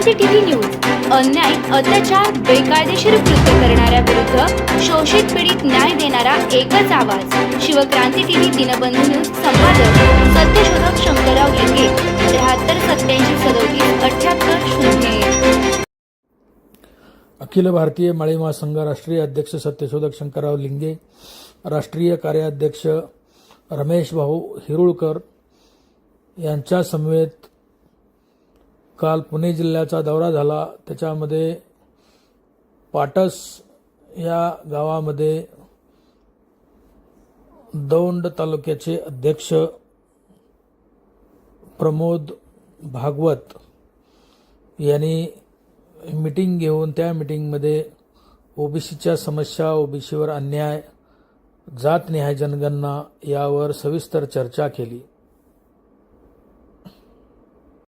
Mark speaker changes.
Speaker 1: Shivkranti TV news अन्याय, अत्याचार, बेकायदेशीर कृत्य करणाऱ्या विरुद्ध शोषित पीडित न्याय देणारा एकच आवाज. Shivkranti TV Dinbandhu news. संपादक सत्यशोधक शंकरराव लिंगे. 73 87 37 78 0.
Speaker 2: अखिल भारतीय माळी महासंघ राष्ट्रीय अध्यक्ष सत्यशोधक शंकरराव लिंगे, राष्ट्रीय कार्याध्यक्ष रमेश भाऊ हिरुळकर यांच्या समवेत काल पुणे जिल्ह्याचा दौरा झाला. त्याच्यामध्ये पाटस या गावामध्ये दौंड तालुक्याचे अध्यक्ष प्रमोद भागवत यांनी मीटिंग घेऊन त्या मीटिंगमध्ये ओबीसीच्या समस्या, ओबीसीवर अन्याय, जातनिहाय जनगणना यावर सविस्तर चर्चा केली.